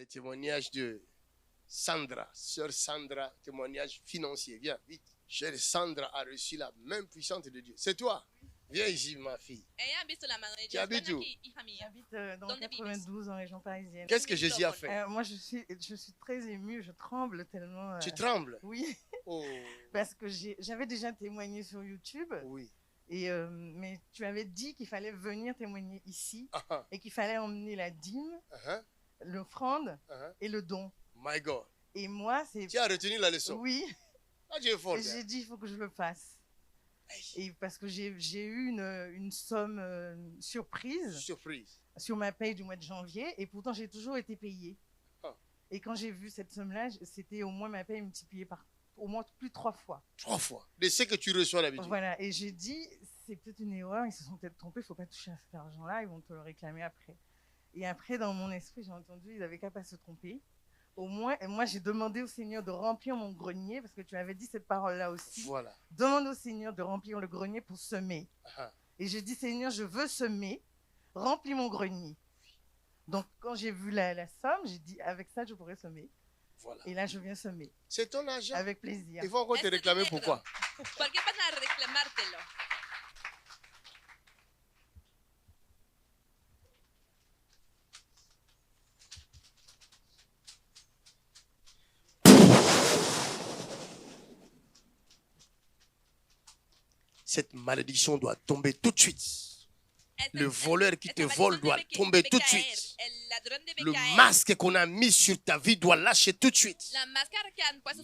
le témoignage de Sandra, sœur Sandra, témoignage financier. Viens, vite. Chère Sandra a reçu la main puissante de Dieu. C'est toi? Viens ici, ma fille. Tu habites où? J'habite dans le 92 en région parisienne. Qu'est-ce que Jésus a fait? Moi, je suis très émue, je tremble tellement. Tu trembles? Oui. Oh. Parce que j'avais déjà témoigné sur YouTube. Oui. Mais tu avais dit qu'il fallait venir témoigner ici Uh-huh. et qu'il fallait emmener la dîme, Uh-huh. l'offrande Uh-huh. et le don. My God. Et moi, c'est... Tu as retenu la leçon? Oui. Ah, Dieu est fort. Et j'ai dit, il faut que je le fasse. Et parce que j'ai eu une somme surprise sur ma paye du mois de janvier et pourtant j'ai toujours été payée. Ah. Et quand j'ai vu cette somme-là, c'était au moins ma paye multipliée par au moins plus de 3 fois. 3 fois de ce que tu reçois d'habitude. Voilà, et j'ai dit, c'est peut-être une erreur, ils se sont peut-être trompés, il ne faut pas toucher à cet argent-là, ils vont te le réclamer après. Et après, dans mon esprit, j'ai entendu, ils n'avaient qu'à pas se tromper. Au moins, et moi, j'ai demandé au Seigneur de remplir mon grenier, parce que tu avais dit cette parole-là aussi. Voilà. Demande au Seigneur de remplir le grenier pour semer. Uh-huh. Et j'ai dit, Seigneur, je veux semer, remplis mon grenier. Donc, quand j'ai vu la somme, j'ai dit, avec ça, je pourrais semer. Voilà. Et là, je viens semer. C'est ton argent. Avec plaisir. Ils vont encore te réclamer pourquoi? Cette malédiction doit tomber tout de suite. Le voleur qui te vole doit tomber tout de suite. Le masque qu'on a mis sur ta vie doit lâcher tout de suite.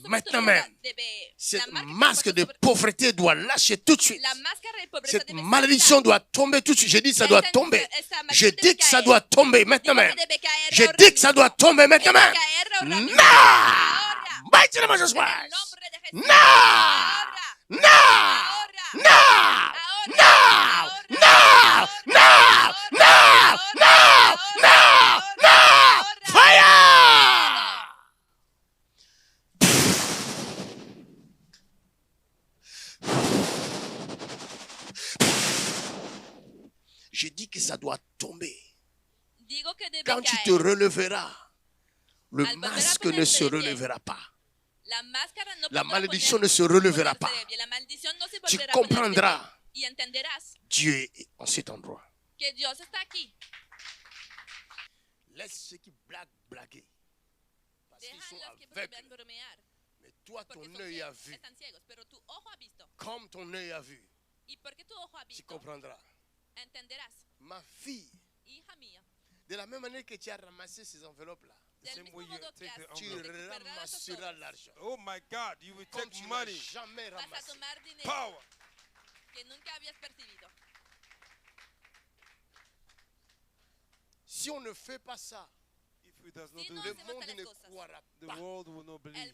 Maintenant même, cette masque de pauvreté doit lâcher tout de suite. Cette malédiction doit tomber tout de suite. Je dis ça doit tomber. Je dis que ça doit tomber maintenant même. Je dis que ça doit tomber maintenant même. Non! Mighty name of Jesus Christ. No! No! No! No! No! No! No! No! No! No! Fire! Je dis que ça doit tomber. Quand tu te releveras, le masque ne se relèvera pas. La malédiction ne se relèvera pas. Tu comprendras. Dieu est en cet endroit. Laisse ceux qui blaguer. Parce qu'ils sont aveugles. Mais toi, ton œil a vu. Comme ton œil a vu. Tu comprendras. Ma fille, de la même manière que tu as ramassé ces enveloppes-là, tu ramasseras l'argent. Oh my God, you will Comme take tu money. n'as jamais ramassé. Power. Si on ne fait pas ça, If it does not do le this, monde ne croira the pas. world will not believe.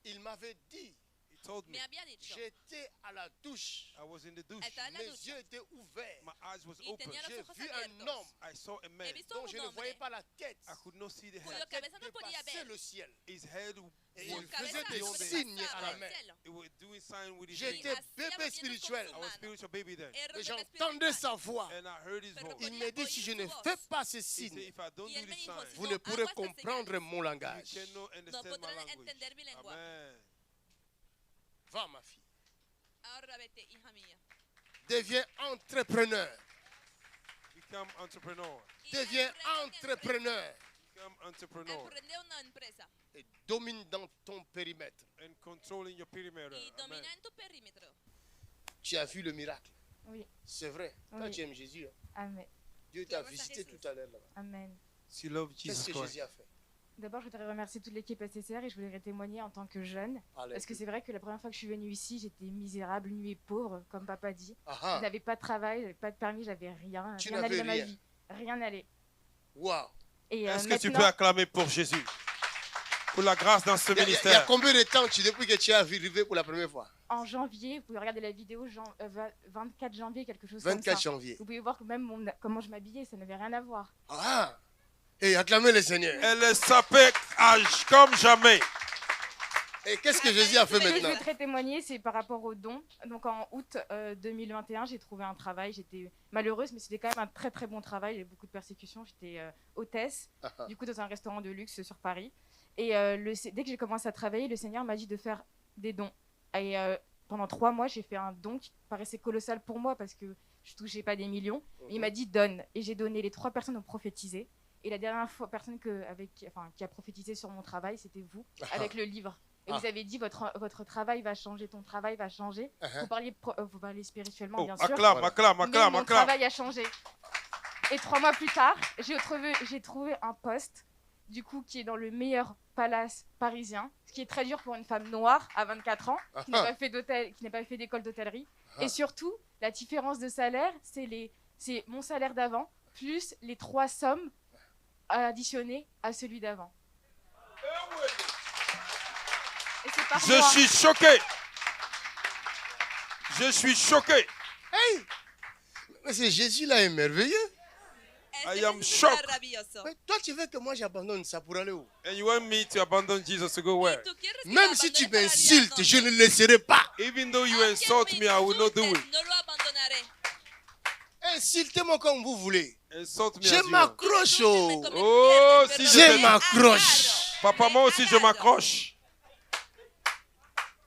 Il m'avait dit, He told me j'étais à la douche, I was in the douche. mes yeux étaient ouverts. My eyes was open. J'ai vu un homme I saw a man. dont je ne voyais pas la tête. I could not see the Sa head. tête dépassait le ciel. His head Et was il faisait des beyond the signes à la main. He was doing sign with his J'étais hand. bébé spirituel. I was spiritual baby then. Et j'entendais sa voix. And I heard his voice. Il me dit, si je ne fais pas ces He said, signes, if I don't do this sign, vous ne pourrez comprendre mon you langage. cannot understand my language. Amen. Va, ma fille. Deviens entrepreneur. Become entrepreneur. Deviens entrepreneur. Become entrepreneur. Et domine dans ton périmètre. And controlling your perimeter. Amen. Tu as vu le miracle. Oui. C'est vrai. Toi, Oui. tu aimes Jésus. Hein? Amen. Dieu t'a visité tout à l'heure là-bas. Amen. You love Qu'est-ce Jesus que Christ. Jésus a fait? D'abord, je voudrais remercier toute l'équipe SSR et je voudrais témoigner en tant que jeune. Parce que c'est vrai que la première fois que je suis venue ici, j'étais misérable, nue et pauvre, comme papa dit. Ah Je n'avais pas de travail, j'avais pas de permis, j'avais rien. Tu Rien n'allait n'avais dans ma rien. vie. Rien n'allait. Waouh. Et Est-ce que tu peux maintenant, acclamer pour Jésus? Pour la grâce dans ce Il y a ministère. combien de temps depuis que tu es arrivé pour la première fois? en janvier, vous pouvez regarder la vidéo, 24 janvier, quelque chose comme 24 ça. janvier. Vous pouvez voir que même comment je m'habillais, ça n'avait rien à voir. Ah! Et acclamez le Seigneur. Elle est sapée comme jamais. Et qu'est-ce que Jésus a fait Ce que je maintenant? voudrais témoigner, c'est par rapport aux dons. Donc en août 2021, j'ai trouvé un travail. J'étais malheureuse, mais c'était quand même un très très bon travail. Il y avait beaucoup de persécutions. J'étais hôtesse, du coup dans un restaurant de luxe sur Paris. Et dès que j'ai commencé à travailler, le Seigneur m'a dit de faire des dons. Et pendant 3 mois, j'ai fait un don qui paraissait colossal pour moi parce que je ne touchais pas des millions. Mais il m'a dit donne. Et j'ai donné. Les 3 personnes ont prophétisé. Et la dernière personne qui a prophétisé sur mon travail, c'était vous, avec le livre. Et vous avez dit votre travail va changer, ton travail va changer. Vous parliez spirituellement, bien sûr. Acclame. Mon travail a changé. Et 3 mois plus tard, j'ai trouvé un poste, du coup, qui est dans le meilleur palace parisien, ce qui est très dur pour une femme noire à 24 ans, qui n'a pas fait d'école d'hôtellerie. Et surtout, la différence de salaire, c'est mon salaire d'avant, plus les 3 sommes additionnées à celui d'avant. Je suis choqué. Je suis choqué. Hey! Mais c'est Jésus là est merveilleux. I am shocked. Mais toi, tu veux que moi j'abandonne ça pour aller où? And you want me to abandon Jesus to go where? Même si tu m'insultes, je ne le laisserai pas. Even though you insult me, I will not do it. Insultez-moi comme vous voulez. Insult me Je as you want. m'accroche. Oh, si Je m'accroche. Papa, moi aussi, je m'accroche.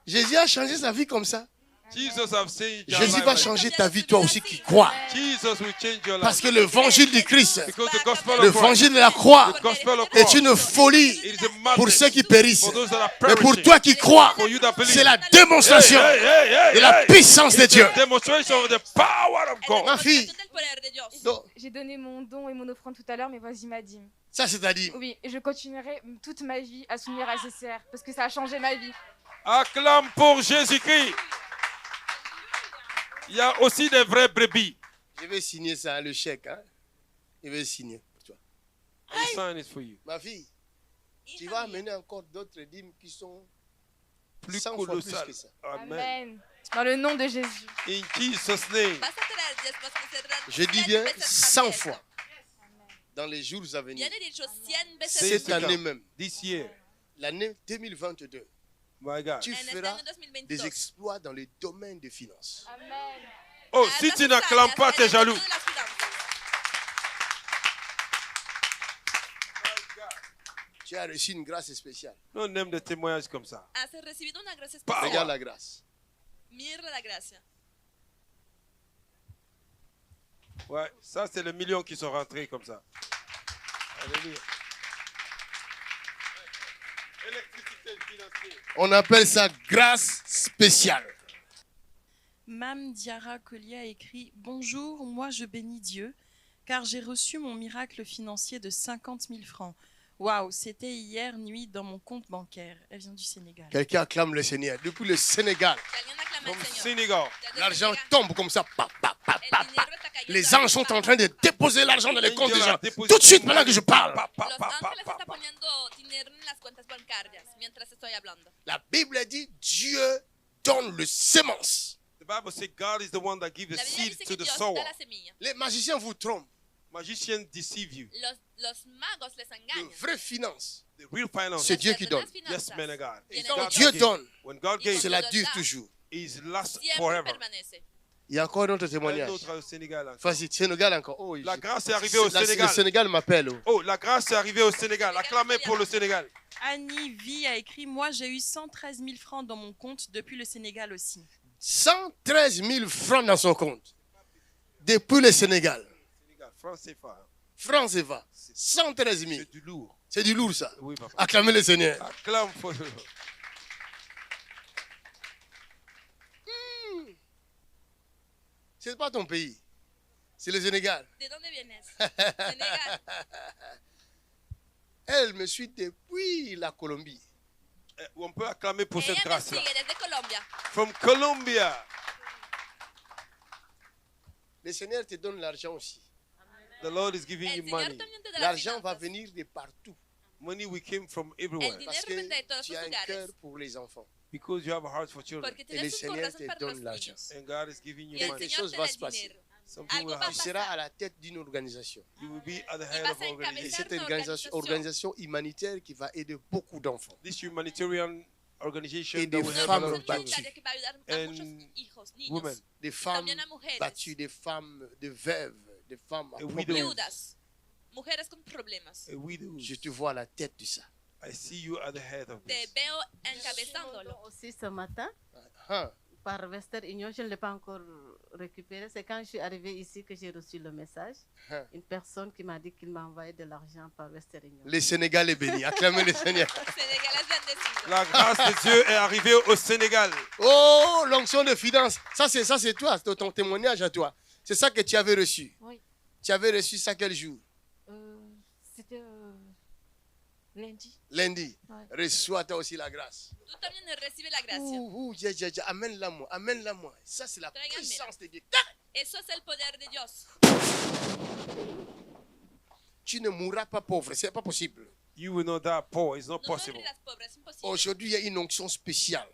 Jésus a changé sa vie comme ça. Jesus have changed your Jésus life va like changer ta vie, toi aussi qui crois. that. Jesus will change your Parce life. que l'évangile du Christ, Because the gospel of l'évangile Christ, de la croix the gospel of est Christ, une folie it is a madness pour ceux qui périssent. for those that are Mais pour perishing. toi qui crois, For you that believe. c'est la démonstration de la puissance de It's Dieu. a demonstration of the power of God. Ma fille, donc, J'ai donné mon don et mon offrande tout à l'heure, mais voici ma dîme. ça c'est-à-dire, Oui, et je continuerai toute ma vie à s'unir à CCR parce que ça a changé ma vie. Acclame pour Jésus-Christ. Il y a aussi des vrais brebis. je vais signer ça, le chèque. Hein? Je vais signer pour toi. I sign it for you. Ma fille, tu vas amener encore d'autres dîmes qui sont Plus 100 fois plus colossal. que ça. Amen. Amen. Dans le nom de Jésus. In Jesus' name. Je dis bien 100 fois dans les jours à venir. Cette année même, This year, l'année 2022, my God. tu feras des exploits dans le domaine des finances. Amen. Oh, si tu n'acclames pas, t'es jaloux. Tu as reçu une grâce spéciale. Nous, on aime des témoignages comme ça. Has recibido una gracia Power. especial. Regarde la grâce. Mira la gracia. Ouais, ça, c'est les millions qui sont rentrés comme ça. Alléluia. Électricité financière. On appelle ça grâce spéciale. Mam Diara Collier a écrit « Bonjour, moi je bénis Dieu, car j'ai reçu mon miracle financier de 50 000 francs. Waouh, c'était hier nuit dans mon compte bancaire. » Elle vient du Sénégal. Quelqu'un acclame le Seigneur. Depuis le Sénégal, Que alguien aclame From al Señor. Senegal. Desde l'argent Senegal, tombe comme ça. Pa, pa, pa, el pa, dinero pa. está cayendo Les ahí, anges sont pa, en train de déposer l'argent dans les comptes des gens. Angels are Tout de suite, maintenant que je parle. Pa, pa, Los pa, pa, ángeles pa, están pa. poniendo dinero en las cuentas bancarias mientras estoy hablando. La Bible dit Dieu donne le sémence. The Bible says God is the one that gives the La Biblia seed dice to que the Dios sower. da la semilla. Les magiciens vous trompent. Magicians deceive you. Los magos les Le engañan. vrai finance, The real finance. c'est Dieu qui donne. Yes, man of God. Viene It's de God Dios. Dieu that gives. donne, When God gave, cela dure toujours. is last Siempre forever. permanece. Il y a encore un autre Un témoignage. autre au Sénégal. encore. Vas-y, Sénégal encore. Oh, La grâce est arrivée au Le Sénégal. Sénégal m'appelle. Oh. Oh, la grâce est arrivée au Sénégal. Acclamez pour le Sénégal. Annie V a écrit « Moi j'ai eu 113 000 francs dans mon compte depuis le Sénégal aussi. 113 000 francs dans son compte. Depuis le Sénégal. Sénégal, France CFA. France va. 113 000. C'est du lourd. C'est du lourd ça. Oui, papa. Acclamez le Seigneur. Acclame pour le... C'est pas ton pays. C'est le Sénégal. ¿De dónde vienes? Senegal. Elle me suit depuis la Colombie. On peut acclamer pour cette Ella me grâce-là. sigue desde Colombia. From Colombia. Le Seigneur te donne l'argent aussi. The Lord is giving El you Señor money. también te da las L'argent va finanzas. venir de partout. Money we came from El everywhere. Parce dinero viene de que todos tu los as un lugares. cœur pour les enfants. Because you have a heart for children. Porque Et le tienes un Seigneur corazón te para donne los l'argent. niños. And God is giving Y you el money. Quelque Señor chose te va da se el passer. dinero. Something Algo will va a Tu happen. seras à la tête d'une organisation. You will be at the Y head vas of a organization. Et encabezar cette una organización. organisation humanitaire qui va aider beaucoup d'enfants. This humanitarian organization Et that des will help a femmes lot of children. battues. que va a ayudar a muchos And hijos, niños, women, Des femmes también a mujeres, battues, des femmes de veuves, des femmes à A widow. problème. viudas, mujeres con problemas. a widow. Je te vois à la tête de ça. I see you at the head of Te this. veo J'ai reçu mon encabezándolo. don aussi ce matin Hein? par Western Union. Je ne l'ai pas encore récupéré. C'est quand je suis arrivée ici que j'ai reçu le message. Hein? Une personne qui m'a dit qu'il m'a envoyé de l'argent par Western Union. Le Sénégal est béni. Acclamez le Seigneur. Sénégal es bendecido. La grâce de Dieu est arrivée au Sénégal. Oh, l'onction de finance. Ça, c'est toi, c'est ton témoignage à toi. C'est ça que tu avais reçu. Oui. Tu avais reçu ça quel jour? C'était lundi. Lundi. Ouais. Reçois toi aussi la grâce. Tú también recibes la gracia. Amène-la moi. Amène-la moi. Ça, c'est la Tráiganmela. puissance de Dieu. Eso es el poder de Dios. Tu ne mourras pas pauvre. C'est pas possible. You will not die poor. It's not No possible. morirás pobre, es imposible. Aujourd'hui, il y a une onction spéciale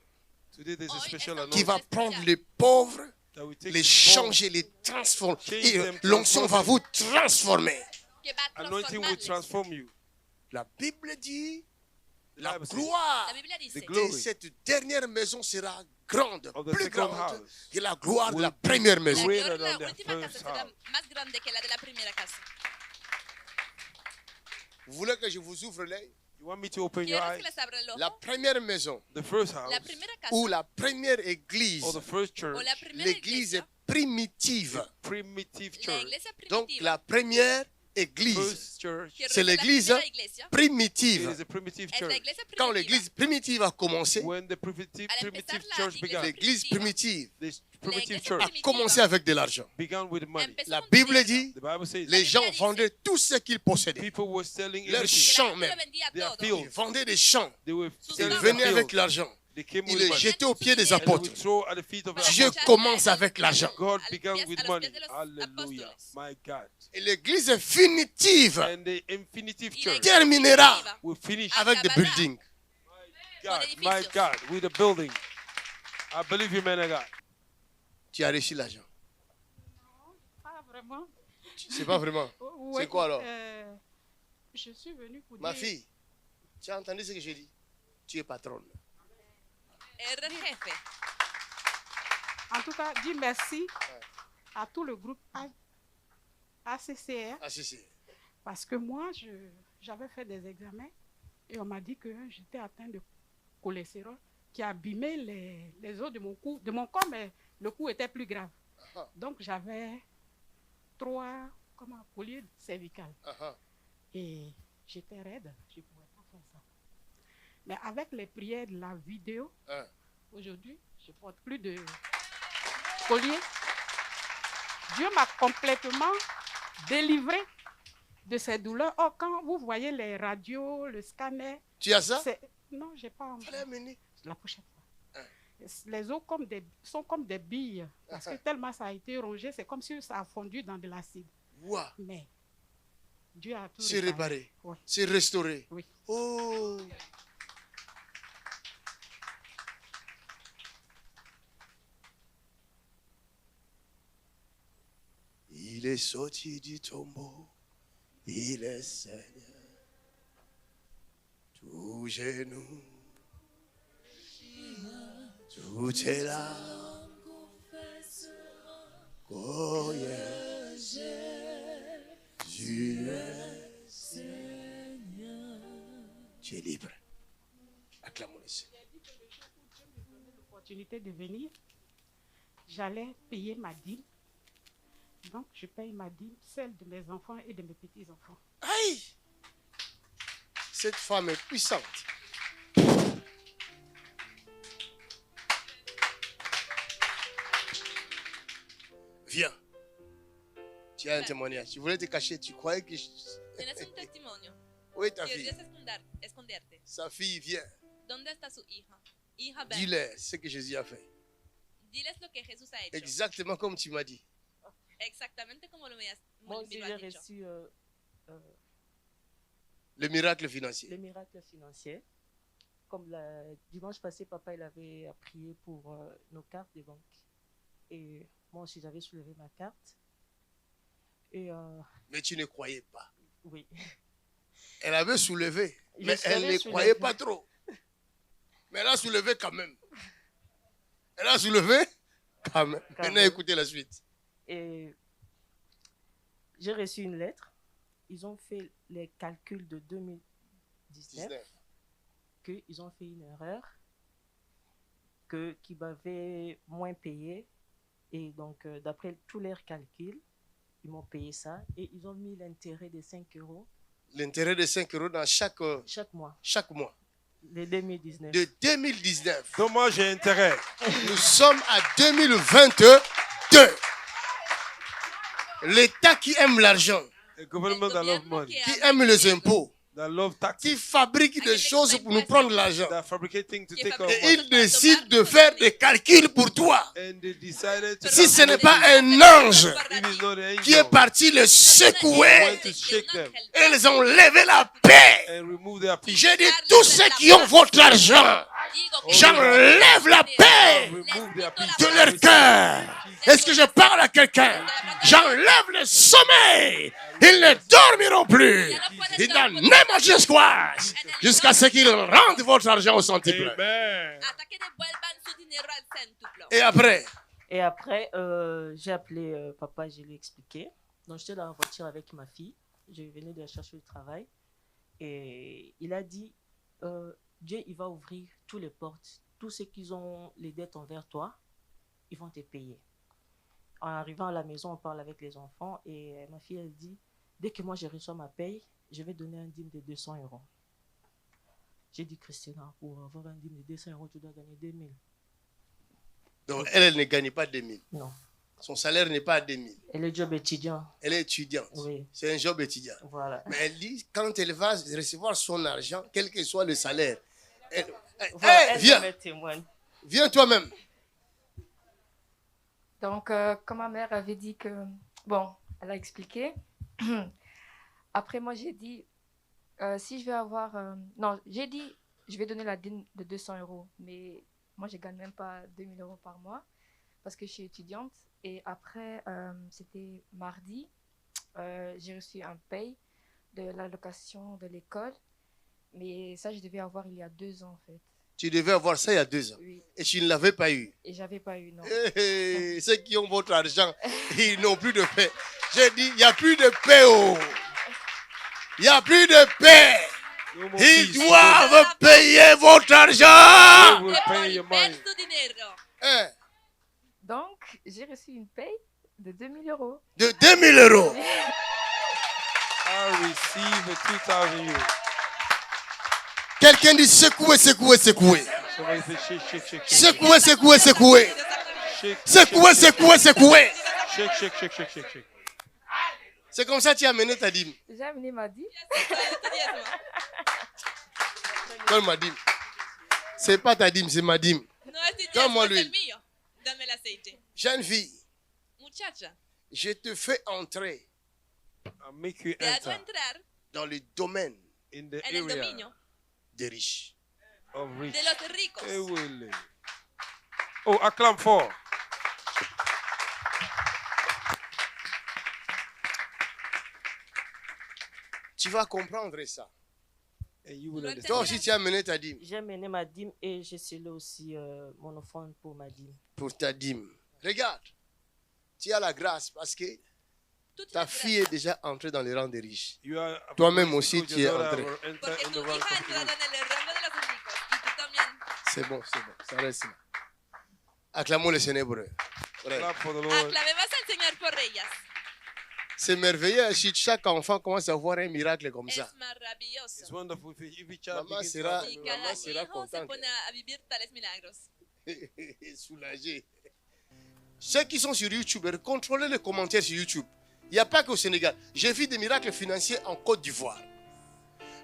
Today there's a Hoy special estamos- qui anointing va prendre les pauvres, that will take les the poor. changer, les transformer. Change Et them, l'onction va transform vous transformer. Que va a Anointing will transformarles. transform you. La Bible dit, The la Bible says, gloire La Biblia dice The glory de cette dernière maison sera grande, of the plus second grande house que la gloire de will la be première la maison. greater gloria de than la the última casa first será house. más grande que la de la primera casa. Vous voulez que je vous ouvre l'œil? You want me to open your ¿Quieres eyes? que les abra el ojo? La première maison The first house La primera casa ou la première église, or the first church, o la primera l'église iglesia, primitive. primitive la church. iglesia Donc primitiva, la première église, First church que c'est refiere a la l'église primera iglesia, it primitive. is a primitive es la church. iglesia Quand primitiva. l'église primitive a commencé, When the primitive Al empezar la church iglesia began, l'église primitive this primitive iglesia church a commencé avec de l'argent. began with money. Empezó La con Bible dinero. dit, The Bible says les gens Biblia dice, vendaient tout ce qu'ils possédaient. people were selling Leurs everything. Que la champs gente même. lo vendía They are todo. filled. Ils vendaient des champs. They were Sus selling Ils campos. their venaient avec fields. l'argent. They came Ils with les money. jetaient aux pieds des They would apôtres. throw at the feet of the Dieu apostles. commence avec l'argent. God Al began pies- with a los money. pies de los Hallelujah. apóstoles. My God. Et l'église définitive And the infinitive Y la church iglesia terminera primitiva will finish, avec des acabará buildings. God, con my edificios. God, with a building. I believe you, man of God. Tu as reçu l'argent. Pas vraiment. C'est pas vraiment. Oui, C'est quoi alors? Je suis venue pour Ma dire. fille, tu as entendu ce que j'ai dit? Tu es patronne. Eres jefe. En tout cas, dire merci à tout le groupe ACCR Ah, si. parce que moi, j'avais fait des examens et on m'a dit que j'étais atteinte de cholestérol qui abîmait les os de mon corps, mais le coup était plus grave. Ah. Donc, j'avais 3 colliers cervicales. Et j'étais raide, je ne pouvais pas faire ça. Mais avec les prières de la vidéo, Hein. aujourd'hui, je ne porte plus de collier. Dieu m'a complètement délivré de ces douleurs. Oh, quand vous voyez les radios, le scanner, Tu as ça? non, je n'ai pas encore. Fallait amener. La prochaine fois. Les os sont comme des billes. Parce que tellement ça a été rongé, c'est comme si ça a fondu dans de l'acide. Ouah, Mais Dieu a tout c'est réparé. Oui. C'est restauré. Oui. Oh. Il est sorti du tombeau, il est Seigneur. Tout genou, tout est là. Oh yeah. Jésus est Seigneur. Tu es libre. Acclamons le Seigneur. L'opportunité de venir, j'allais payer ma dîme. Donc, je paye ma dîme, celle de mes enfants et de mes petits-enfants. Aïe! Cette femme est puissante. Viens. Tu as un témoignage. Tu voulais te cacher, tu croyais que... Tienes un testimonio. Où est ta Quieres fille? esconderte. Sa fille vient. ¿Dónde está su hija? Hija, ven. Dis-leur ce que Jésus a fait. Diles lo que Jesús ha hecho. Exactement comme tu m'as dit. Exactamente como lo Moi aussi, has j'ai dicho. reçu Le miracle financier. le miracle financier. Comme dimanche passé, papa il avait prié pour nos cartes de banque. Et moi aussi, j'avais soulevé ma carte. Et Mais tu ne croyais pas. oui, Elle avait soulevé, Je mais elle savais ne soulever. croyait pas trop. Mais elle a soulevé quand même. Elle a soulevé quand même. Maintenant, écoutez la suite. Et j'ai reçu une lettre. Ils ont fait les calculs de 2019. Qu'ils ont fait une erreur. Qu'ils m'avaient moins payé. Et donc, d'après tous leurs calculs, ils m'ont payé ça. Et ils ont mis l'intérêt de 5 euros. L'intérêt de 5 euros dans chaque mois. Chaque mois. De 2019. De 2019. Donc moi, j'ai intérêt. Nous sommes à 2022. L'État qui aime l'argent, qui aime les impôts, qui fabrique des choses pour nous prendre l'argent. Et il décide de faire des calculs pour toi. Si ce n'est pas un ange qui est parti les secouer, et ils ont levé la paix. J'ai dit, tous ceux qui ont votre argent, j'enlève la paix de leur cœur. Est-ce que je parle à quelqu'un? J'enlève le sommeil. Ils ne dormiront plus. In the name of Jesus Christ. Jusqu'à ce qu'ils rendent votre argent au centuple. Et après? Et après, j'ai appelé papa, je lui ai expliqué. Donc, j'étais dans la voiture avec ma fille. Je venais de chercher du travail. Et il a dit, Dieu, il va ouvrir toutes les portes. Tous ceux qui ont les dettes envers toi, ils vont te payer. En arrivant à la maison, on parle avec les enfants. Et ma fille, elle dit, dès que moi, je reçois ma paye, je vais donner un dîme de 200 euros. J'ai dit, Christina, pour avoir un dîme de 200 euros, tu dois gagner 2000. Donc, elle ne gagne pas 2000. Non. Son salaire n'est pas à 2000. Elle est job étudiant. Elle est étudiante. Oui. C'est un job étudiant. Voilà. Mais elle dit, quand elle va recevoir son argent, quel que soit le salaire, voilà, elle viens. Viens toi-même. Donc, comme ma mère avait dit que... Bon, elle a expliqué. Après, moi, j'ai dit, si je vais avoir... non, j'ai dit, je vais donner la dîme de 200 euros. Mais moi, je ne gagne même pas 2000 euros par mois parce que je suis étudiante. Et après, c'était mardi, j'ai reçu un paye de l'allocation de l'école. Mais ça, je devais avoir il y a 2 ans, en fait. Tu devais avoir ça il y a 2 ans. Oui. Et tu ne l'avais pas eu. Et je n'avais pas eu, non. Ceux qui ont votre argent, ils n'ont plus de paix. J'ai dit, il n'y a plus de paix. Oh. Il n'y a plus de paix. Ils doivent payer votre argent. Donc, j'ai reçu une paye de 2000 euros. De 2000 euros. I receive 2000 euros. Quelqu'un dit secouer, secouer, secouer. Secouer, secouer, secouer. Secouer, secouer, secouer. C'est comme ça que tu as amené ta dîme. J'ai amené ma dîme. Donne ma dîme. C'est pas ta dîme, c'est ma dîme. Donne-moi l'huile. Jeune fille, je te fais entrer dans le domaine des riches. Oh, acclame fort. Tu vas comprendre ça. Toi aussi, tu as mené ta dîme. J'ai mené ma dîme et j'ai scellé aussi mon offrande pour ma dîme. Pour ta dîme. Regarde, tu as la grâce parce que ta fille est déjà entrée dans les rangs des riches. Toi-même aussi, tu es entré. C'est bon, ça reste là. Acclamons le Seigneur pour eux. Aclamemos al Señor por ellas. C'est merveilleux si chaque enfant commence à voir un miracle comme ça. Es maravilloso. It's wonderful if each child Maman begins to sera, have Y a cada maman sera hijo se contente. pone a vivir tales milagros. Soulagé. Ceux qui sont sur YouTube, contrôlez les commentaires sur YouTube. Il n'y a pas qu'au Sénégal. J'ai vu des miracles financiers en Côte d'Ivoire.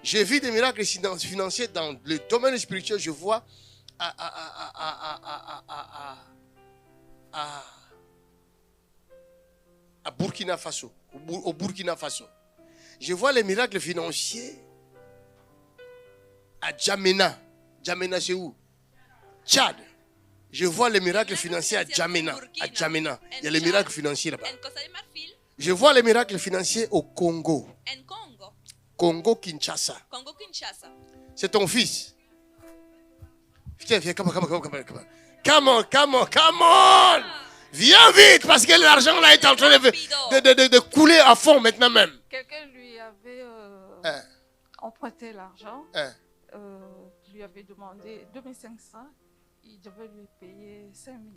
J'ai vu des miracles financiers dans le domaine spirituel. Je vois à Burkina Faso, au Burkina Faso. Je vois les miracles financiers à Djamena. Djamena, c'est où? Tchad. Je vois les miracles financiers à Djamena. À Djamena. Il y a les miracles financiers là-bas. En Costa de Marfil, Je vois les miracles financiers au Congo. en Congo, Congo Kinshasa. Congo Kinshasa. C'est ton fils. Viens, viens, come on. Viens vite, parce que l'argent là est en train de couler à fond maintenant même. Quelqu'un lui avait emprunté l'argent. Lui avait demandé 2500. Il devait lui payer 5000.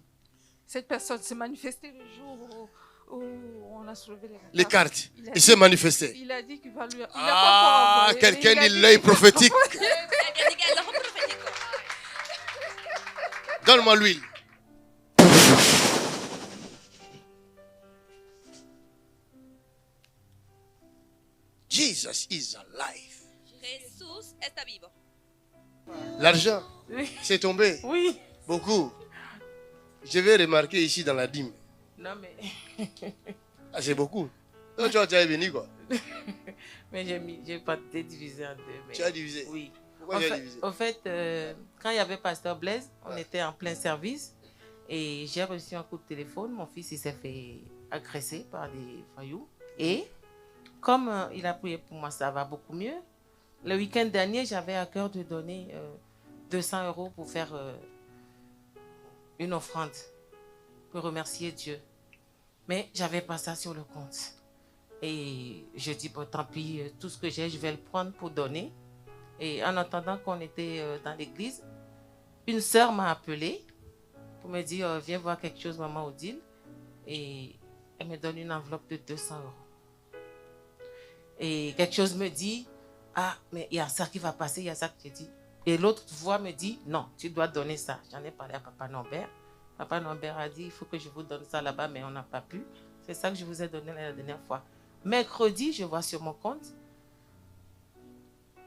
Cette personne s'est manifestée le jour où on a soulevé les cartes. Il s'est manifesté. Il a dit qu'il va lui... Quelqu'un dit l'œil prophétique. Donne-moi l'huile. Jesus is alive. Jesús está vivo. L'argent, Oui. c'est tombé. Oui. Beaucoup. Je vais remarquer ici dans la dîme. Non, mais. Ah, c'est beaucoup. Donc, tu es venu quoi? Mais j'ai pas divisé en deux. Mais... Tu as divisé? Oui. Pourquoi tu as divisé? En fait, quand il y avait Pasteur Blaise, on était en plein service et j'ai reçu un coup de téléphone. Mon fils, il s'est fait agresser par des voyous. Et comme il a prié pour moi, ça va beaucoup mieux. Le week-end dernier, j'avais à cœur de donner 200 € pour faire une offrande, pour remercier Dieu. Mais j'avais pas ça sur le compte. Et je dis, bon, tant pis, tout ce que j'ai, je vais le prendre pour donner. Et en attendant qu'on était dans l'église, une sœur m'a appelée pour me dire, viens voir quelque chose, maman Odile. Et elle me donne une enveloppe de 200 €. Et quelque chose me dit, ah, mais il y a ça qui va passer, il y a ça que j'ai dit. Et l'autre voix me dit, non, tu dois donner ça. J'en ai parlé à Papa Norbert. Papa Norbert a dit, il faut que je vous donne ça là-bas, mais on n'a pas pu. C'est ça que je vous ai donné la dernière fois. Mercredi, je vois sur mon compte,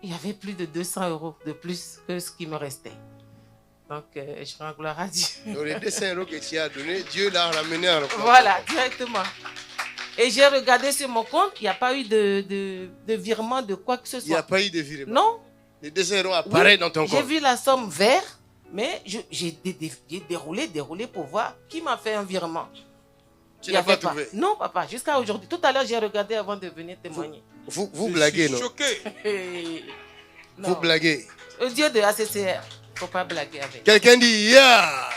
il y avait plus de 200 € de plus que ce qui me restait. Donc, je rends gloire à Dieu. Donc, les 200 € que tu as donnés, Dieu l'a ramené en compte. Voilà, directement. Et j'ai regardé sur mon compte, il n'y a pas eu de virement de quoi que ce soit. Il n'y a pas eu de virement? Non. Les 200 € apparaissent dans ton compte. J'ai vu la somme vert, mais j'ai déroulé pour voir qui m'a fait un virement. Tu n'as pas trouvé? Non, papa, jusqu'à aujourd'hui. Tout à l'heure, j'ai regardé avant de venir témoigner. Vous blaguez, non? Choqué. Vous blaguez. Le Dieu de ACCR, il ne faut pas blaguer avec. Quelqu'un dit, yeah!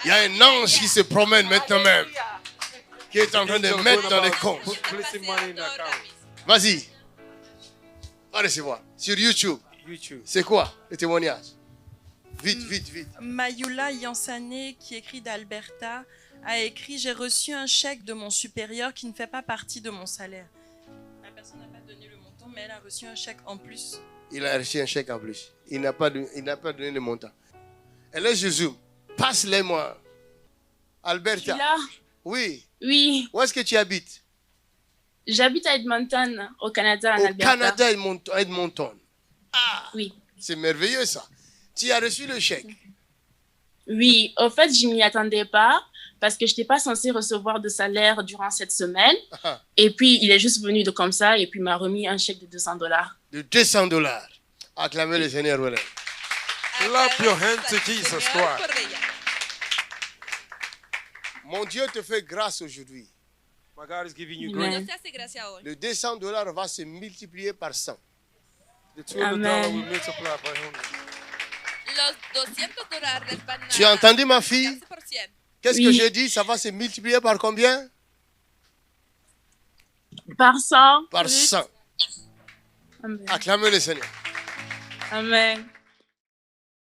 Il y a un ange qui se promène maintenant même, qui est en train de mettre dans les comptes. Vas-y. Va recevoir. Sur YouTube. C'est quoi le témoignage? Vite, vite, vite. Mayula Yansane, qui écrit d'Alberta, a écrit « J'ai reçu un chèque de mon supérieur qui ne fait pas partie de mon salaire. » La personne n'a pas donné le montant, mais elle a reçu un chèque en plus. Il a reçu un chèque en plus. Il n'a pas donné le montant. Et là, Jésus, passe-les-moi. Alberta. Là? Oui. Oui. Où est-ce que tu habites? J'habite à Edmonton, au Canada, en Au Alberta. Canada, Edmonton. Ah, oui. C'est merveilleux ça. Tu as reçu le chèque? Oui, au fait, je ne m'y attendais pas parce que je n'étais pas censée recevoir de salaire durant cette semaine. Ah. Et puis, il est juste venu de comme ça et puis m'a remis un chèque de 200 $. De 200 $. Acclamez le Seigneur. Voilà. Clap your hands to Jesus Christ. Mon Dieu te fait grâce aujourd'hui. My God is giving you Dios grace. te hace gracia hoy. Le 200 $ va se multiplier par 100. The $200 will multiply by 100. Los $200 van a Tu as entendu ma fille? multiplicarse por 100. Qu'est-ce que j'ai dit? Ça va se multiplier par combien? Par 100. Par 100. Amen. Acclamez le Seigneur. Amen.